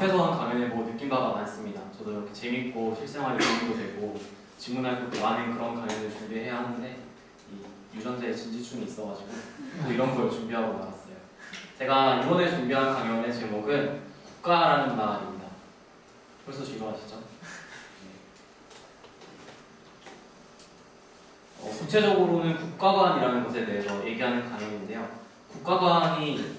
앞에서 한 강연에 뭐 느낀 바가 많습니다. 저도 이렇게 재밌고 실생활에 도움도 되고 질문할 것도 많은 그런 강연을 준비해야 하는데 이 유전자에 진지충이 있어가지고 또 이런 걸 준비하고 나왔어요. 제가 이번에 준비한 강연의 제목은 국가라는 말입니다. 벌써 지루하시죠? 구체적으로는 국가관이라는 것에 대해서 얘기하는 강연인데요. 국가관이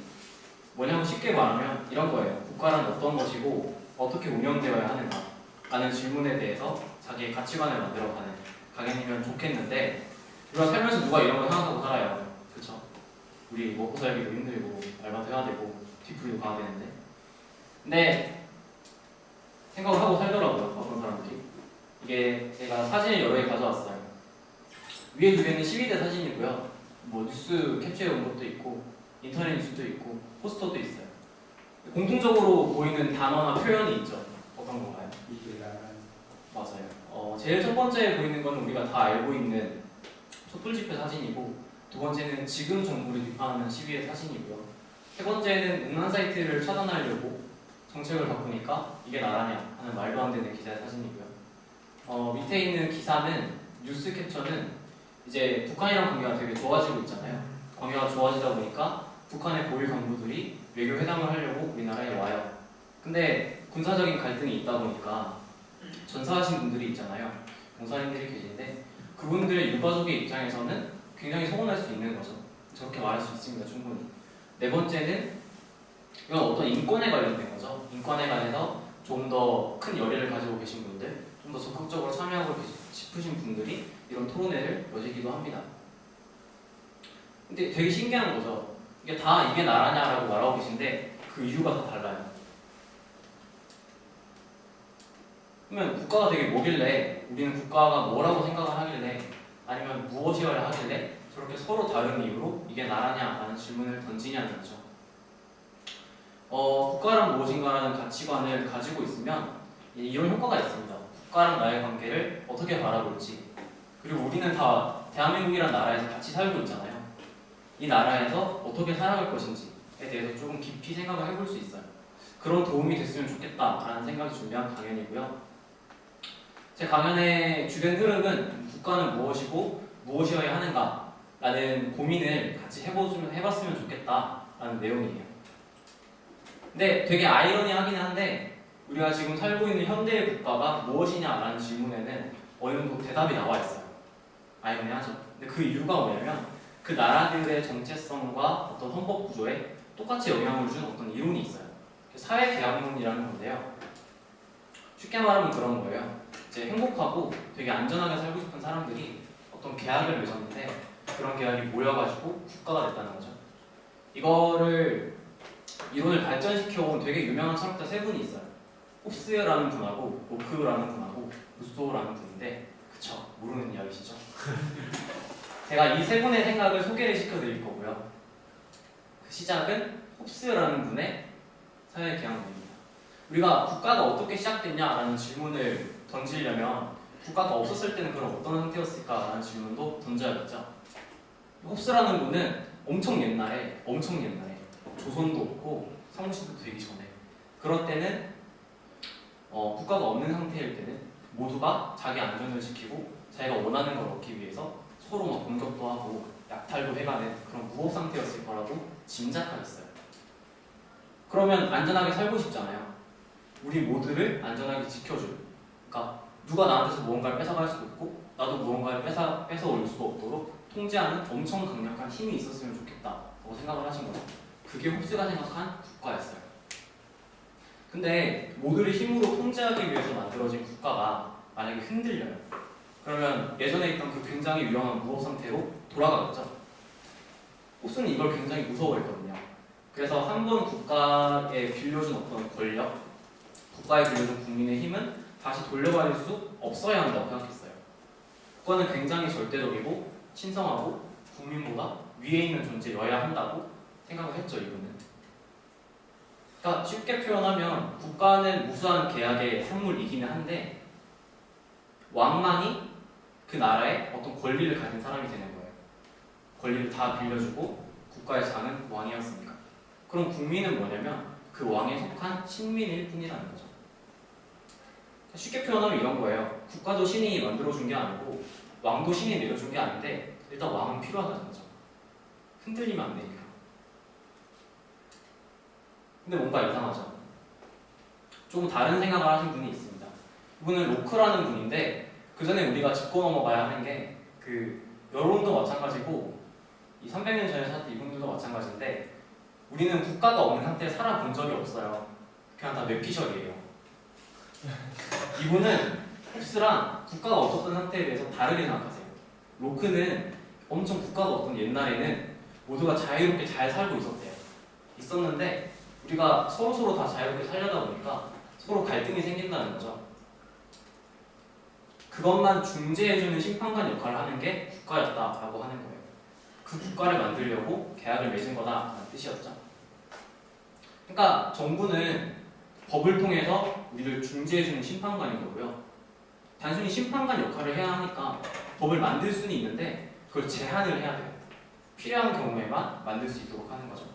뭐냐면 쉽게 말하면 이런 거예요. 국가란 어떤 것이고 어떻게 운영되어야 하는가 라는 질문에 대해서 자기의 가치관을 만들어가는 강연이면 좋겠는데 우리가 살면서 누가 이런 걸 생각하고 살아요. 그쵸? 우리 먹고 살기도 힘들고 알바도 해야 되고 뒤풀이도 가야 되는데 근데 생각을 하고 살더라고요. 어떤 사람들이. 이게 제가 사진을 여러 개 가져왔어요. 위에 두 개는 12대 사진이고요. 뭐 뉴스 캡처해 온 것도 있고 인터넷 뉴스도 있고 포스터도 있어요. 공통적으로 보이는 단어나 표현이 있죠. 어떤 건가요? 맞아요. 제일 첫 번째 보이는 건 우리가 다 알고 있는 촛불 집회 사진이고 두 번째는 지금 정부를 비판하는 시위의 사진이고요. 세 번째는 음란 사이트를 차단하려고 정책을 바꾸니까 이게 나라냐 하는 말도 안 되는 기자의 사진이고요. 밑에 있는 기사는 뉴스 캡처는 이제 북한이랑 관계가 되게 좋아지고 있잖아요. 관계가 좋아지다 보니까 북한의 고위 간부들이 외교 회담을 하려고 우리나라에 와요. 근데 군사적인 갈등이 있다 보니까 전사하신 분들이 있잖아요. 공사님들이 계신데 그분들의 유가족의 입장에서는 굉장히 서운할 수 있는 거죠. 저렇게 말할 수 있습니다. 충분히. 네 번째는 이건 어떤 인권에 관련된 거죠. 인권에 관해서 좀 더 큰 열의를 가지고 계신 분들, 좀 더 적극적으로 참여하고 싶으신 분들이 이런 토론회를 여시기도 합니다. 근데 되게 신기한 거죠. 이게 나라냐라고 말하고 계신데 그 이유가 다 달라요. 그러면 국가가 되게 뭐길래 우리는 국가가 뭐라고 생각을 하길래 아니면 무엇이어야 하길래 저렇게 서로 다른 이유로 이게 나라냐라는 질문을 던지냐는 거죠. 국가란 무엇인가라는 가치관을 가지고 있으면 이런 효과가 있습니다. 국가랑 나의 관계를 어떻게 바라볼지 그리고 우리는 다 대한민국이라는 나라에서 같이 살고 있잖아요. 이 나라에서 어떻게 살아갈 것인지에 대해서 조금 깊이 생각을 해볼 수 있어요. 그런 도움이 됐으면 좋겠다라는 생각이 준비한 강연이고요. 제 강연의 주된 흐름은 국가는 무엇이고 무엇이어야 하는가라는 고민을 같이 해봤으면 좋겠다라는 내용이에요. 근데 되게 아이러니하긴 한데 우리가 지금 살고 있는 현대의 국가가 무엇이냐라는 질문에는 어느 정도 대답이 나와 있어요. 아이러니하죠. 근데 그 이유가 뭐냐면 그 나라들의 정체성과 어떤 헌법 구조에 똑같이 영향을 준 어떤 이론이 있어요. 사회계약론이라는 건데요. 쉽게 말하면 그런 거예요. 이제 행복하고 되게 안전하게 살고 싶은 사람들이 어떤 계약을 맺었는데 그런 계약이 모여가지고 국가가 됐다는 거죠. 이론을 발전시켜온 되게 유명한 철학자 세 분이 있어요. 홉스라는 분하고 로크라는 분하고 루소라는 분인데 그쵸? 모르는 이야기시죠? 제가 이 세 분의 생각을 소개를 시켜드릴 거고요. 그 시작은 홉스라는 분의 사회계약론입니다. 우리가 국가가 어떻게 시작됐냐라는 질문을 던지려면 국가가 없었을 때는 그럼 어떤 상태였을까라는 질문도 던져야겠죠. 홉스라는 분은 엄청 옛날에 조선도 없고 성시도 되기 전에 그럴 때는 국가가 없는 상태일 때는 모두가 자기 안전을 지키고 자기가 원하는 걸 얻기 위해서 서로 막 공격도 하고 약탈도 해가는 그런 무법 상태였을 거라고 짐작하였어요. 그러면 안전하게 살고 싶잖아요. 우리 모두를 안전하게 지켜줄. 그러니까 누가 나한테서 무언가를 뺏어갈 수도 없고 나도 무언가를 뺏어올 수도 없도록 통제하는 엄청 강력한 힘이 있었으면 좋겠다고 생각을 하신 거죠. 그게 홉스가 생각한 국가였어요. 근데 모두를 힘으로 통제하기 위해서 만들어진 국가가 만약에 흔들려요. 그러면 예전에 있던 그 굉장히 위험한 무법 상태로 돌아가겠죠. 홉스는 이걸 굉장히 무서워했거든요. 그래서 한 번 국가에 빌려준 어떤 권력, 국가에 빌려준 국민의 힘은 다시 돌려받을 수 없어야 한다고 생각했어요. 국가는 굉장히 절대적이고 신성하고 국민보다 위에 있는 존재여야 한다고 생각을 했죠, 이분은. 그러니까 쉽게 표현하면 국가는 무수한 계약의 산물이기는 한데 왕만이 그 나라에 어떤 권리를 가진 사람이 되는 거예요. 권리를 다 빌려주고 국가의 장은 왕이었으니까. 그럼 국민은 뭐냐면 그 왕에 속한 신민일 뿐이라는 거죠. 쉽게 표현하면 이런 거예요. 국가도 신이 만들어준 게 아니고 왕도 신이 내려준 게 아닌데 일단 왕은 필요하다는 거죠. 흔들리면 안 되니까. 근데 뭔가 이상하죠. 조금 다른 생각을 하신 분이 있습니다. 이분은 로크라는 분인데 그 전에 우리가 짚고 넘어가야 하는 게 그 여론도 마찬가지고 이 300년 전에 살았던 이분들도 마찬가지인데 우리는 국가가 없는 상태에 살아본 적이 없어요. 그냥 다 뇌피셜이에요. 이분은 홉스랑 국가가 없었던 상태에 대해서 다르게 생각하세요. 로크는 엄청 국가가 없던 옛날에는 모두가 자유롭게 잘 살고 있었는데 우리가 서로서로 다 자유롭게 살려다 보니까 서로 갈등이 생긴다는 거죠. 그것만 중재해주는 심판관 역할을 하는 게 국가였다라고 하는 거예요. 그 국가를 만들려고 계약을 맺은 거다라는 뜻이었죠. 그러니까 정부는 법을 통해서 우리를 중재해주는 심판관인 거고요. 단순히 심판관 역할을 해야 하니까 법을 만들 수는 있는데 그걸 제한을 해야 돼요. 필요한 경우에만 만들 수 있도록 하는 거죠.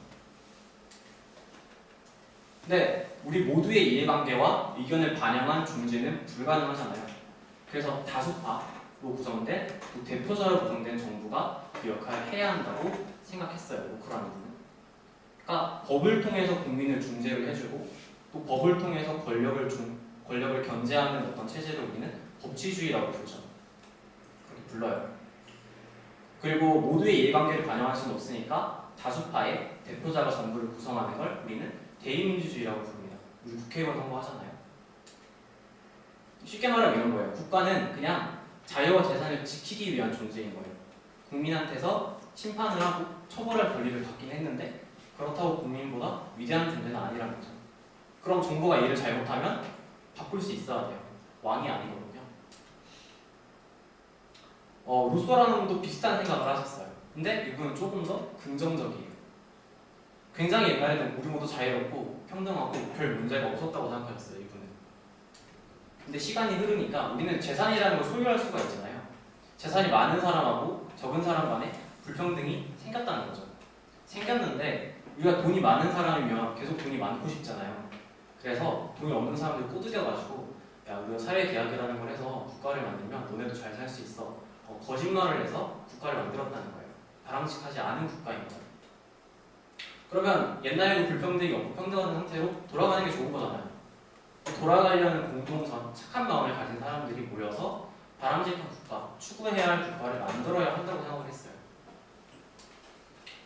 근데 우리 모두의 이해관계와 의견을 반영한 중재는 불가능하잖아요. 그래서 다수파로 구성된 또 대표자로 구성된 정부가 그 역할을 해야 한다고 생각했어요. 로크라는 분은. 그러니까 법을 통해서 국민을 중재를 해주고 또 법을 통해서 권력을 견제하는 어떤 체제를 우리는 법치주의라고 부르죠. 그렇게 불러요. 그리고 모두의 이해관계를 반영할 수는 없으니까 다수파의 대표자가 정부를 구성하는 걸 우리는 대의민주주의라고 부릅니다. 우리 국회의원 선거하잖아요. 쉽게 말하면 이런 거예요. 국가는 그냥 자유와 재산을 지키기 위한 존재인 거예요. 국민한테서 심판을 하고 처벌할 권리를 받긴 했는데 그렇다고 국민보다 위대한 존재는 아니라는 거죠. 그럼 정부가 일을 잘못하면 바꿀 수 있어야 돼요. 왕이 아니거든요. 루소라는 분도 비슷한 생각을 하셨어요. 근데 이분은 조금 더 긍정적이에요. 굉장히 옛날에는 우리 모두 자유롭고 평등하고 별 문제가 없었다고 생각하셨어요. 이분은. 근데 시간이 흐르니까 우리는 재산이라는 걸 소유할 수가 있잖아요. 재산이 많은 사람하고 적은 사람 간에 불평등이 생겼다는 거죠. 생겼는데 우리가 돈이 많은 사람이면 계속 돈이 많고 싶잖아요. 그래서 돈이 없는 사람들 꼬드겨가지고 야 우리가 사회계약이라는 걸 해서 국가를 만들면 너네도 잘 살 수 있어. 거짓말을 해서 국가를 만들었다는 거예요. 바람직하지 않은 국가인 거예요. 그러면 옛날에도 불평등이 없고 평등한 상태로 돌아가는 게 좋은 거잖아요. 돌아가려는 공동선, 착한 마음을 가진 사람들이 모여서 바람직한 국가, 추구해야 할 국가를 만들어야 한다고 생각을 했어요.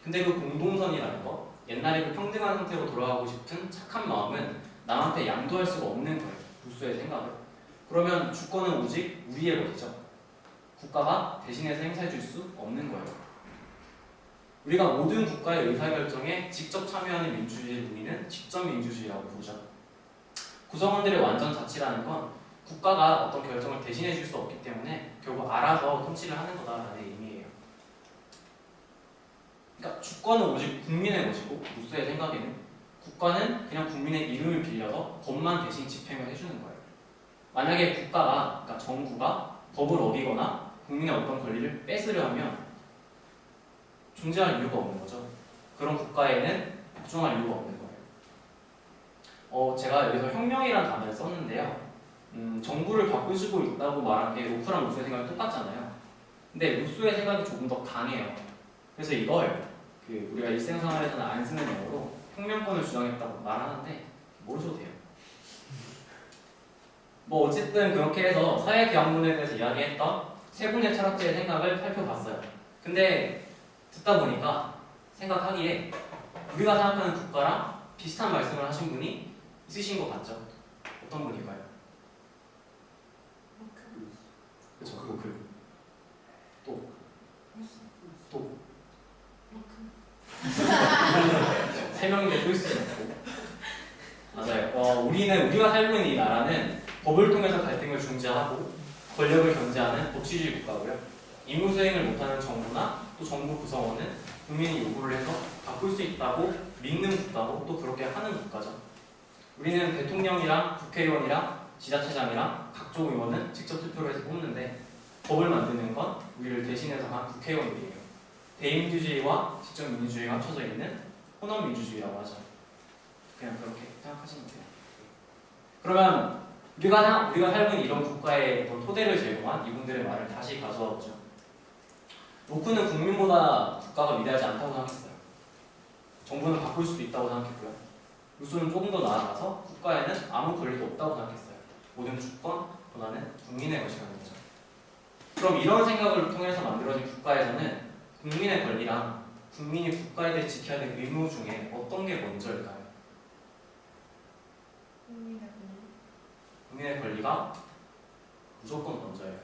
근데 그 공동선이라는 거, 옛날에 그 평등한 상태로 돌아가고 싶은 착한 마음은 남한테 양도할 수가 없는 거예요. 루소의 생각을. 그러면 주권은 오직 우리의 것이죠. 국가가 대신해서 행사해 줄 수 없는 거예요. 우리가 모든 국가의 의사결정에 직접 참여하는 민주주의를 우리는 직접민주주의라고 부르죠. 구성원들의 완전 자치라는 건 국가가 어떤 결정을 대신해 줄 수 없기 때문에 결국 알아서 통치를 하는 거다라는 의미예요. 그러니까 주권은 오직 국민의 것이고 루소의 생각에는 국가는 그냥 국민의 이름을 빌려서 법만 대신 집행을 해주는 거예요. 만약에 국가가, 그러니까 정부가 법을 어기거나 국민의 어떤 권리를 뺏으려 하면 존재할 이유가 없는 거죠. 그런 국가에는 복종할 이유가 없는 거예요. 제가 여기서 혁명이라는 단어를 썼는데요. 정부를 바꿀 수도 있다고 말한 게 로크랑 루소의 생각이 똑같잖아요. 근데 루소의 생각이 조금 더 강해요. 그래서 이걸 우리가 일생생활에서는 안 쓰는 영어로 혁명권을 주장했다고 말하는데 모르셔도 돼요. 뭐 어쨌든 그렇게 해서 사회계약론에 대해서 이야기했던 세 분의 철학자의 생각을 살펴봤어요. 근데 듣다 보니까 생각하기에 우리가 생각하는 국가랑 비슷한 말씀을 하신 분이 있으신 것 같죠? 어떤 분일까요? 그쵸, 로크. 또. 세 명인데 또 있을 수 없고. 맞아요. 우리가 살고 있는 이 나라는 법을 통해서 갈등을 중재하고 권력을 견제하는 법치주의 국가고요. 임무 수행을 못하는 정부나 또 정부 구성원은 국민이 요구를 해서 바꿀 수 있다고 믿는 국가고 또 그렇게 하는 국가죠. 우리는 대통령이랑 국회의원이랑 지자체장이랑 각종 의원은 직접 투표를 해서 뽑는데 법을 만드는 건 우리를 대신해서 한 그냥 그렇게 생각하시면 돼요. 그러면 우리가 살고 있는 이런 국가의 어떤 토대를 제공한 이분들의 말을 다시 가져와 보죠. 로크는 국민보다 국가가 위대하지 않다고 생각했어요. 정부는 바꿀 수도 있다고 생각했고요. 루소는 조금 더 나아가서 국가에는 아무 권리도 없다고 생각했어요. 모든 주권, 권한은 국민의 것이라는 거죠. 그럼 이런 생각을 통해서 만들어진 국가에서는 국민의 권리랑 국민이 국가에 대해 지켜야 될 의무 중에 어떤 게 먼저일까요? 국민의 권리가 무조건 먼저예요.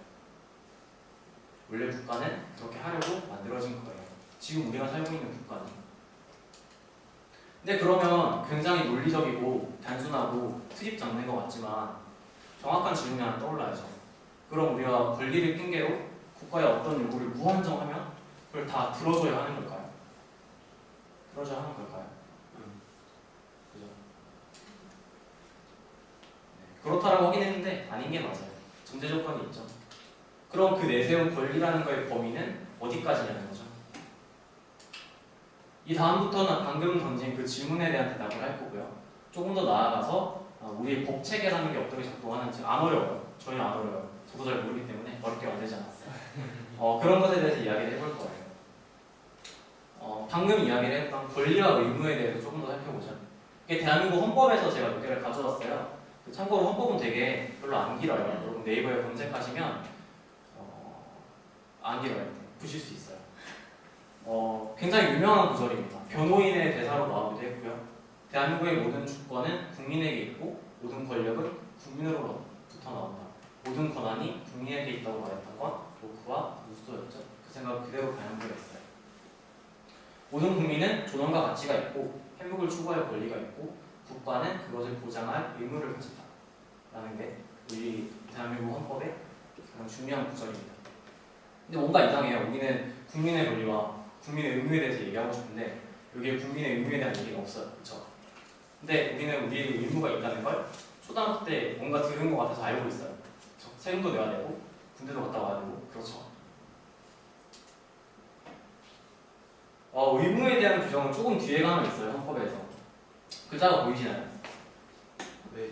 원래 국가는 그렇게 하려고 만들어진 거예요. 지금 우리가 살고 있는 국가는. 근데 그러면 굉장히 논리적이고 단순하고 트집 잡는 것 같지만 정확한 질문이 하나 떠올라야죠. 그럼 우리가 권리를 핑계로 국가의 어떤 요구를 무한정하면 그걸 다 들어줘야 하는 걸까요? 들어줘야 하는 걸까요? 그죠? 네. 그렇다라고 하긴 했는데 아닌 게 맞아요. 전제 조건이 있죠. 그럼 그 내세운 권리라는 거의 범위는 어디까지냐는 거죠. 이 다음부터는 방금 던진 그 질문에 대한 대답을 할 거고요. 조금 더 나아가서 우리의 법 체계라는 게 어떻게 작동하는지 안 어려워요. 전혀 안 어려워요. 저도 잘 모르기 때문에 어렵게 만들지 않았어요. 그런 것에 대해서 이야기를 해볼 거예요. 방금 이야기를 했던 권리와 의무에 대해서 조금 더 살펴보죠. 이게 대한민국 헌법에서 제가 몇 개를 가져왔어요. 참고로 헌법은 되게 별로 안 길어요. 여러분 네이버에 검색하시면 안 길어요. 보실 수 있어요. 굉장히 유명한 구절입니다. 변호인의 대사로 나오기도 했고요. 대한민국의 모든 주권은 국민에게 있고 모든 권력은 국민으로부터 나온다. 모든 권한이 국민에게 있다고 말했던 건 로크와 루소였죠. 그 생각을 그대로 반영되었어요. 모든 국민은 존엄과 가치가 있고 행복을 추구할 권리가 있고 국가는 그것을 보장할 의무를 가진다. 라는 게 우리 대한민국 헌법의 가장 중요한 구절입니다. 근데 뭔가 이상해요. 우리는 국민의 권리와 국민의 의무에 대해서 얘기하고 싶은데 여기에 국민의 의무에 대한 얘기가 없어요. 그렇죠? 근데 우리는 우리의 의무가 있다는 걸 초등학교 때 뭔가 들은 것 같아서 알고 있어요. 그렇죠? 세금도 내야 되고 군대도 갔다 와야 되고 그렇죠. 의무에 대한 규정은 조금 뒤에 가면 있어요. 헌법에서. 글자가 보이시나요? 네,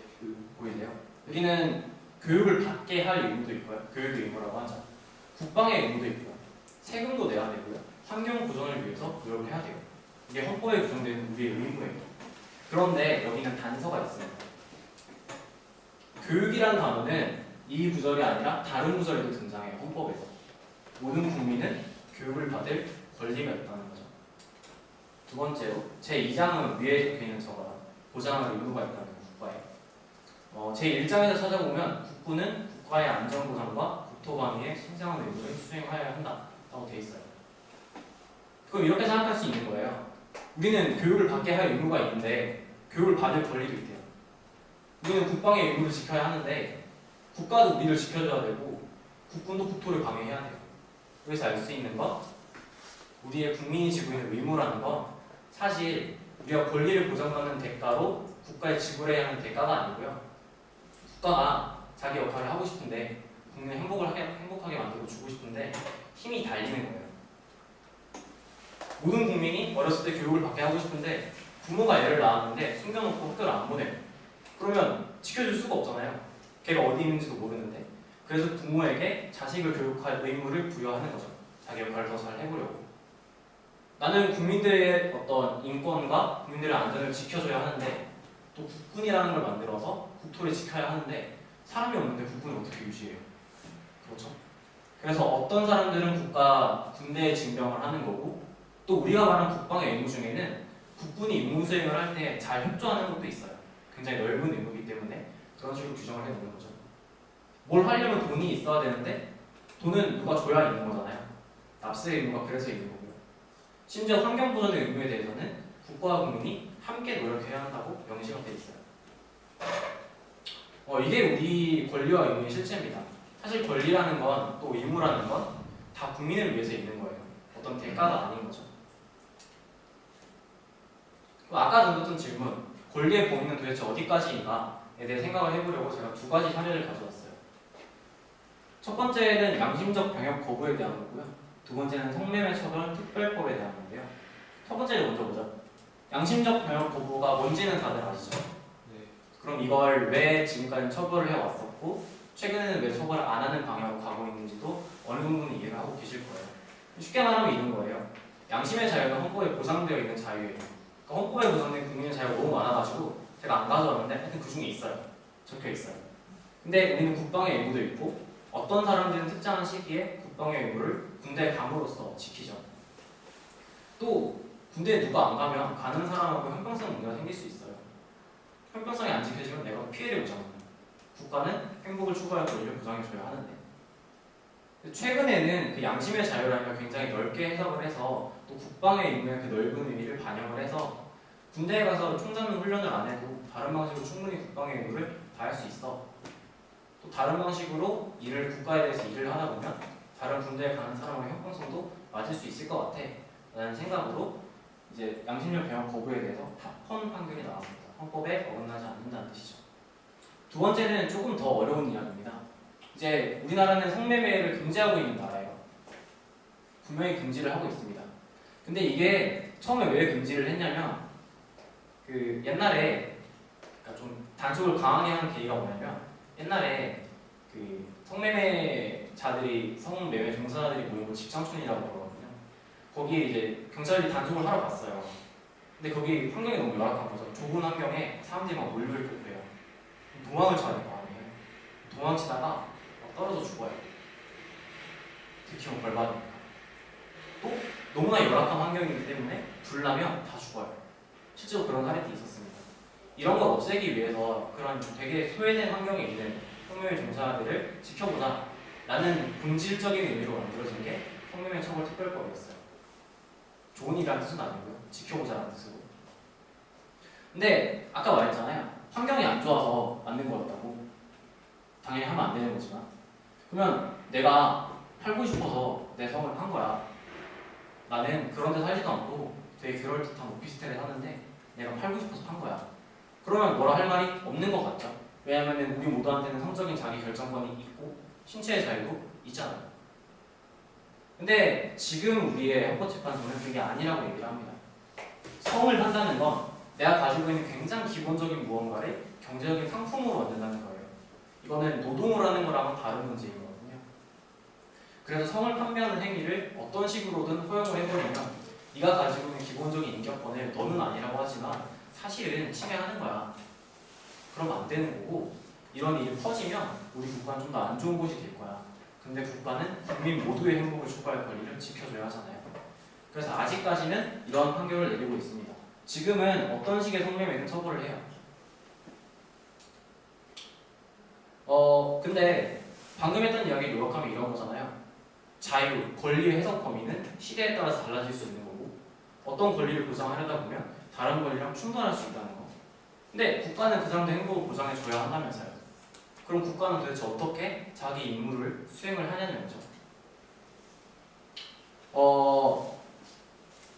보이세요? 여기는 교육을 받게 할 의무도 있고요. 교육의 의무라고 하죠. 국방의 의무도 있고요. 세금도 내야 되고요. 환경 보존을 위해서 노력을 해야 돼요. 이게 헌법에 규정되는 우리의 의무예요. 그런데 여기는 단서가 있습니다. 교육이라는 단어는 이 구절이 아니라 다른 구절에도 등장해요. 헌법에서. 모든 국민은 교육을 받을 권리가 있다는 거죠. 두 번째로 제2장은 위에 적혀 있는 저거랑 보장할 의무가 있다는 국가에. 제1장에서 찾아보면 국부는 국가의 안전보장과 국토방위에 신성한 의무를 수행하여야 한다라고 되어 있어요. 그럼 이렇게 생각할 수 있는 거예요. 우리는 교육을 받게 할 의무가 있는데 교육을 받을 권리도 있대요. 우리는 국방의 의무를 지켜야 하는데 국가도 우리를 지켜줘야 되고 국군도 국토를 방해해야 돼요. 여기서 알 수 있는 건 우리의 국민이 지고 있는 의무라는 건 사실 우리가 권리를 보장받는 대가로 국가에 지불해야 하는 대가가 아니고요. 국가가 자기 역할을 하고 싶은데 국민을 행복하게 만들고 주고 싶은데 힘이 달리는 거예요. 모든 국민이 어렸을 때 교육을 받게 하고 싶은데 부모가 애를 낳았는데 숨겨놓고 학교를 안 보내요. 그러면 지켜줄 수가 없잖아요. 걔가 어디 있는지도 모르는데. 그래서 부모에게 자식을 교육할 의무를 부여하는 거죠. 자기 역할을 더 잘 해보려고. 나는 국민들의 어떤 인권과 국민들의 안전을 지켜줘야 하는데 또 국군이라는 걸 만들어서 국토를 지켜야 하는데 사람이 없는데 국군을 어떻게 유지해요? 그렇죠? 그래서 어떤 사람들은 군대에 징병을 하는 거고 또 우리가 말하는 국방의 의무 중에는 국군이 임무 수행을 할 때 잘 협조하는 것도 있어요. 굉장히 넓은 의무이기 때문에 그런 식으로 규정을 해놓는 거죠. 뭘 하려면 돈이 있어야 되는데 돈은 누가 줘야 있는 거잖아요. 납세의 의무가 그래서 있는 거고요. 심지어 환경보전의 의무에 대해서는 국가와 국민이 함께 노력해야 한다고 명시가 돼 있어요. 이게 우리 권리와 의무의 실체입니다. 사실 권리라는 건 또 의무라는 건 다 국민을 위해서 있는 거예요. 어떤 대가가 아닌 거죠. 아까 던졌던 질문, 권리의 범위는 도대체 어디까지인가에 대해 생각을 해보려고 제가 두 가지 사례를 가져왔어요. 첫 번째는 양심적 병역 거부에 대한 거고요. 두 번째는 성매매 처벌 특별법에 대한 건데요. 첫 번째를 먼저 보죠. 양심적 병역 거부가 뭔지는 다들 아시죠? 네. 그럼 이걸 왜 지금까지 처벌을 해왔었고 최근에는 왜 처벌을 안 하는 방향으로 가고 있는지도 어느 정도는 이해를 하고 계실 거예요. 쉽게 말하면 이런 거예요. 양심의 자유는 헌법에 보장되어 있는 자유예요. 그러니까 헌법에 보장된 국민의 자유가 너무 많아가지고 제가 안 가져왔는데 하여튼 그 중에 있어요. 적혀 있어요. 근데 우리는 국방의 의무도 있고 어떤 사람들은 특정한 시기에 국방의 의무를 군대에 감으로써 지키죠. 또 군대에 누가 안 가면 가는 사람하고 형평성 문제가 생길 수 있어요. 형평성이 안 지켜지면 내가 피해를 보잖아요. 국가는 행복을 추구할 권리를 보장해줘야 하는데 최근에는 그 양심의 자유라는 걸 굉장히 넓게 해석을 해서 또 국방에 있는 그 넓은 의미를 반영을 해서 군대에 가서 총 잡는 훈련을 안 해도 다른 방식으로 충분히 국방의 의무를 다할 수 있어. 또 다른 방식으로 국가에 대해서 일을 하다 보면 다른 군대에 가는 사람의 형평성도 맞을 수 있을 것 같아 라는 생각으로 이제 양심적 병역 거부에 대해서 합헌 판결이 나왔습니다. 헌법에 어긋나지 않는다는 뜻이죠. 두 번째는 조금 더 어려운 이야기입니다. 이제 우리나라는 성매매를 금지하고 있는 나라예요. 분명히 금지를 하고 있습니다. 근데 이게 처음에 왜 금지를 했냐면 그 옛날에 그러니까 좀 단속을 강하게 하는 계기가 뭐냐면 옛날에 그 성매매자들이 성매매 종사자들이 모인 곳 집장촌이라고 그러거든요. 거기에 이제 경찰이 단속을 하러 갔어요. 근데 거기 환경이 너무 열악한 거죠. 좁은 환경에 사람들이 막 몰려있고 그래요. 도망을 쳐야 될 거 아니에요. 도망치다가 막 떨어져 죽어요. 들키면 벌 받으니까. 또 너무나 열악한 환경이기 때문에 불나면 다 죽어요. 실제로 그런 사례도 있었습니다. 이런 걸 없애기 위해서 그런 되게 소외된 환경에 있는 성매매 종사자들을 지켜보자 라는 본질적인 의미로 만들어진 게 성매매 처벌 특별법이었어요. 좋은 일이라는 뜻은 아니고요. 지켜보자라는 뜻으로. 근데 아까 말했잖아요. 환경이 안 좋아서 만든 거였다고. 당연히 하면 안 되는 거지만 그러면 내가 살고 싶어서 내 성을 판 거야. 나는 그런 데 살지도 않고 되게 그럴듯한 오피스텔에 사는데 내가 팔고 싶어서 판 거야. 그러면 뭐라 할 말이 없는 것 같죠. 왜냐하면 우리 모두한테는 성적인 자기 결정권이 있고 신체의 자유도 있잖아요. 근데 지금 우리의 헌법재판소는 그게 아니라고 얘기를 합니다. 성을 판다는 건 내가 가지고 있는 굉장히 기본적인 무언가를 경제적인 상품으로 만든다는 거예요. 이거는 노동을 하는 거랑은 다른 문제이거든요. 그래서 성을 판매하는 행위를 어떤 식으로든 허용을 해버리면 네가 가지고 있는 기본적인 인격권을 너는 아니라고 하지만 사실은 침해하는 거야. 그러면 안 되는 거고 이런 일이 퍼지면 우리 국가는 좀 더 안 좋은 곳이 될 거야. 근데 국가는 국민 모두의 행복을 추구할 권리를 지켜줘야 하잖아요. 그래서 아직까지는 이런 판결을 내리고 있습니다. 지금은 어떤 식의 성매매는 처벌을 해요. 근데 방금 했던 이야기를 요약하면 이런 거잖아요. 자유, 권리의 해석 범위는 시대에 따라서 달라질 수 있는 거고 어떤 권리를 보장하려다 보면 다른 권리랑 충돌할 수 있다는 거. 근데 국가는 그 사람들 행복을 보장해줘야 한다면서요. 그럼 국가는 도대체 어떻게 자기 임무를 수행을 하냐는 거죠.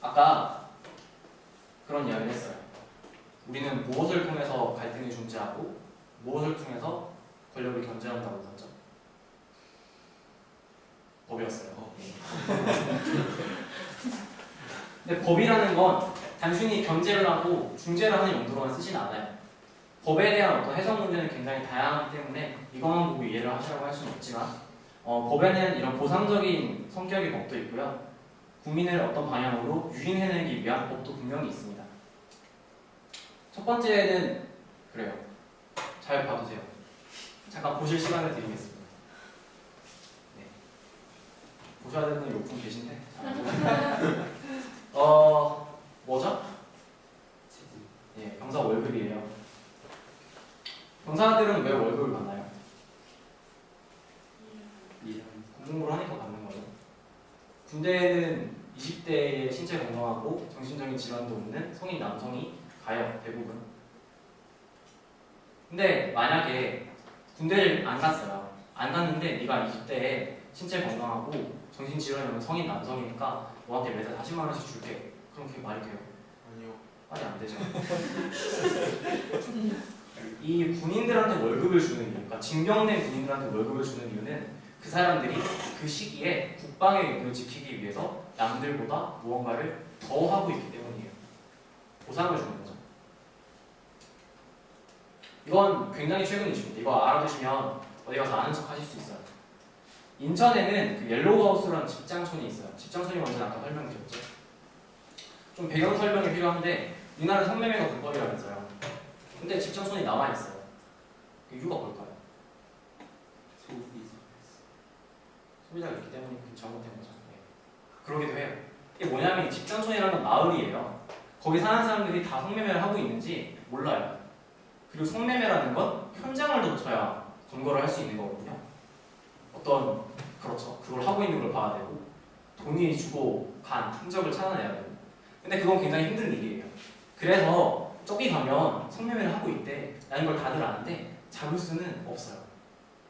아까 그런 이야기를 했어요. 우리는 무엇을 통해서 갈등이 존재하고 무엇을 통해서 권력을 견제한다고 했죠. 법이었어요. 근데 법이라는 건 단순히 견제를 하고 중재를 하는 용도로만 쓰진 않아요. 법에 대한 어떤 해석 문제는 굉장히 다양하기 때문에 이것만 보고 이해를 하시라고 할 수는 없지만 법에는 이런 보상적인 성격의 법도 있고요. 국민을 어떤 방향으로 유인해내기 위한 법도 분명히 있습니다. 첫 번째는 그래요. 잘 봐두세요. 잠깐 보실 시간을 드리겠습니다. 네. 보셔야 되는 욕분 계신데 뭐죠? 예, 병사 월급이에요. 병사들은 왜 월급을 받나요? 공무를 하니까 받는 거죠. 군대에는 20대의 신체 건강하고 정신적인 질환도 없는 성인 남성이 가요, 대부분. 근데 만약에 군대를 안 갔어요. 안 갔는데 네가 20대에 신체 건강하고 정신 질환이 없는 성인 남성이니까 너한테 매달 40만 원씩 줄게. 그럼 그게 말이 돼요? 아니요. 말이 안 되죠. 이 군인들한테 월급을 주는 이유, 그러니까 징병된 군인들한테 월급을 주는 이유는 그 사람들이 그 시기에 국방의 의무를 지키기 위해서 남들보다 무언가를 더 하고 있기 때문이에요. 보상을 주는 거죠. 이건 굉장히 최근 이슈입니다. 이거 알아두시면 어디 가서 아는 척 하실 수 있어요. 인천에는 그 옐로우하우스라는 집장촌이 있어요. 집장촌이 뭔지 아까 설명드렸죠. 좀 배경 설명이 필요한데 우리나라 성매매가 불법이라면서요. 근데 집장촌이 남아있어요. 그 이유가 뭘까요? 소비자가 있기 때문에 잘못된 거죠. 네. 그러기도 해요. 이게 뭐냐면 집장촌이라는 건 마을이에요. 거기 사는 사람들이 다 성매매를 하고 있는지 몰라요. 그리고 성매매라는 건 현장을 거쳐야 검거를 할 수 있는 거거든요. 그렇죠. 그걸 하고 있는 걸 봐야 되고 돈이 주고 간 흔적을 찾아내야 되고. 근데 그건 굉장히 힘든 일이에요. 그래서 저기 가면 성매매를 하고 있대 라는 걸 다들 아는데 잡을 수는 없어요.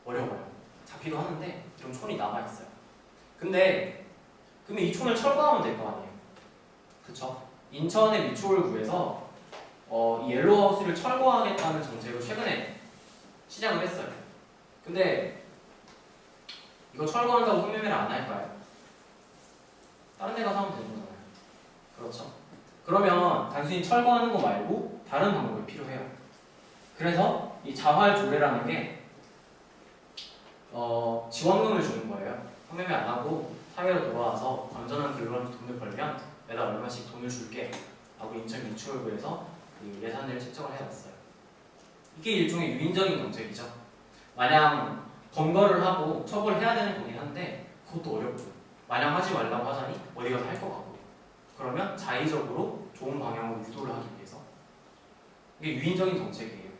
어려워요. 잡기도 하는데 이런 촌이 남아있어요. 근데 그러면 이 촌을 철거하면 될 거 아니에요. 그쵸? 인천의 미추홀 구에서 이 옐로우하우스를 철거하겠다는 정책을 최근에 시작을 했어요. 근데 이거 철거한다고 성매매를 안 할까요? 다른 데 가서 하면 되는 거잖아요. 그렇죠? 그러면 단순히 철거하는 거 말고 다른 방법이 필요해요. 그래서 이 자활조례라는 게 지원금을 주는 거예요. 성매매 안 하고 사회로 돌아와서 건전한 길로 하면서 돈을 벌면 매달 얼마씩 돈을 줄게 라고 인천 미추홀구에서 그 예산을 책정을 해놨어요. 이게 일종의 유인적인 정책이죠. 마냥 검거를 하고 처벌해야 되는 거긴 한데 그것도 어렵고 마냥 하지 말라고 하자니 어디 가서 할 것 같고 그러면 자의적으로 좋은 방향으로 유도를 하기 위해서 이게 유인적인 정책이에요.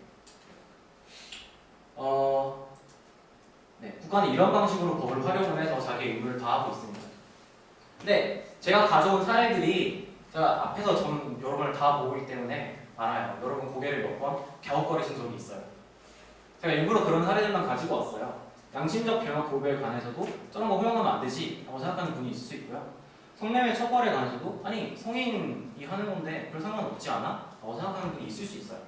네, 국가는 이런 방식으로 법을 활용을 해서 자기의 의무를 다하고 있습니다. 근데 제가 가져온 사례들이 제가 앞에서 전 여러 번 다 보고 있기 때문에 알아요. 여러분 고개를 몇 번 갸웃거리신 적이 있어요. 제가 일부러 그런 사례들만 가지고 왔어요. 양심적 병역 보호에 관해서도 저런 거 허용하면 안 되지 라고 생각하는 분이 있을 수 있고요. 성매매 처벌에 관해서도 아니 성인이 하는 건데 별 상관없지 않아? 라고 생각하는 분이 있을 수 있어요.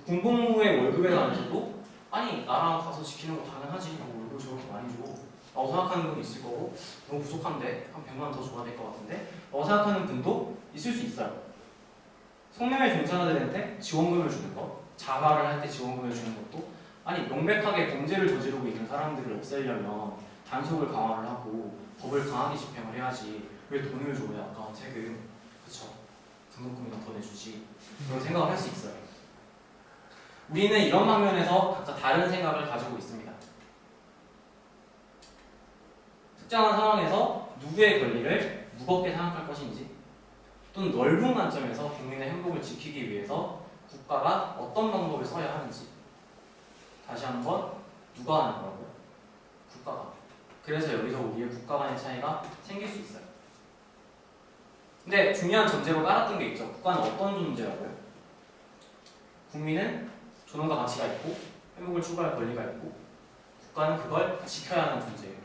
군복무의 월급에 관해서도 아니 나랑 가서 지키는 거 당연하지 월급 저렇게 많이 줘 라고 생각하는 분이 있을 거고 너무 부족한데 한 100만 원 더 줘야 될 것 같은데 라고 생각하는 분도 있을 수 있어요. 성매매 종사자들한테 지원금을 주는 것 자활을 할 때 지원금을 주는 것도 아니 명백하게 범죄를 저지르고 있는 사람들을 없애려면 단속을 강화를 하고 법을 강하게 집행을 해야지 왜 돈을 줘야 아까 세금 그쵸 등록금이나 더 내주지 그런 생각을 할 수 있어요. 우리는 이런 방면에서 각자 다른 생각을 가지고 있습니다. 특정한 상황에서 누구의 권리를 무겁게 생각할 것인지 또는 넓은 관점에서 국민의 행복을 지키기 위해서 국가가 어떤 방법을 써야 하는지 다시 한번 누가 하는 거라고요? 국가가. 그래서 여기서 우리의 국가 간의 차이가 생길 수 있어요. 근데 중요한 전제로 깔았던 게 있죠. 국가는 어떤 존재라고요? 국민은 존엄과 가치가 있고 행복을 추구할 권리가 있고 국가는 그걸 지켜야 하는 존재예요.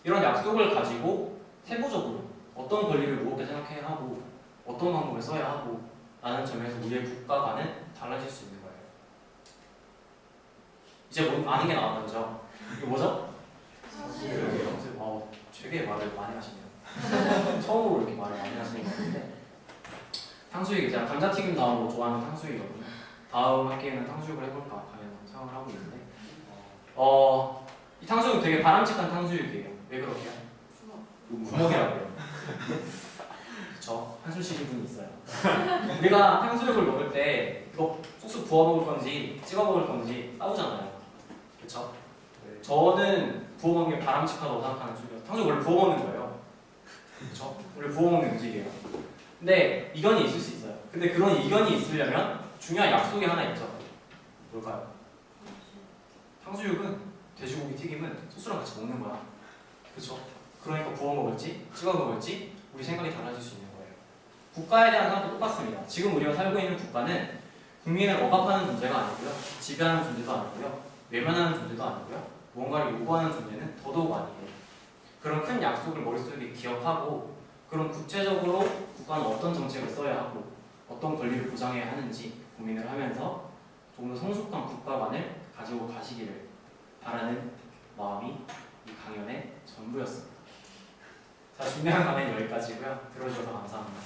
이런 약속을 가지고 세부적으로 어떤 권리를 무겁게 생각해야 하고 어떤 방법을 써야 하고 라는 점에서 우리의 국가관은 달라질 수 있는 거예요. 이제 뭐 아는 게 나왔다 그죠? 이거 뭐죠? 되게 말을 많이 하시네요. 처음으로 이렇게 말을 많이 하시는 것 같은데 탕수육 제가 감자튀김 다음으로 좋아하는 탕수육이거든요. 다음 학기에는 탕수육을 해볼까 당연히 생각을 하고 있는데 이 탕수육 되게 바람직한 탕수육이에요. 왜 그렇게요? 구멍이라고 해요. 그쵸? 한숨 쉬는 분이 있어요. 우리가 탕수육을 먹을 때 이거 소스 부어 먹을 건지 찍어 먹을 건지 싸우잖아요. 그쵸? 저는 부어 먹는 게 바람직하다고 생각하는 쪽이에요. 탕수육 원래 부어 먹는 거예요. 그쵸? 원래 부어 먹는 음식이에요. 근데 이견이 있을 수 있어요. 근데 그런 이견이 있으려면 중요한 약속이 하나 있죠. 뭘까요? 탕수육은 돼지고기 튀김은 소스랑 같이 먹는 거야. 그쵸? 그러니까 부어 먹을지 찍어 먹을지 우리 생각이 달라질 수 있는 거예요. 국가에 대한 생각도 똑같습니다. 지금 우리가 살고 있는 국가는 국민을 억압하는 존재가 아니고요. 지배하는 존재도 아니고요. 외면하는 존재도 아니고요. 무언가를 요구하는 존재는 더더욱 아니에요. 그런 큰 약속을 머릿속에 기억하고 그럼 구체적으로 국가는 어떤 정책을 써야 하고 어떤 권리를 보장해야 하는지 고민을 하면서 조금 더 성숙한 국가관을 가지고 가시기를 바라는 마음이 이 강연의 전부였습니다. 자, 중요한 강의는 여기까지고요. 들어주셔서 감사합니다.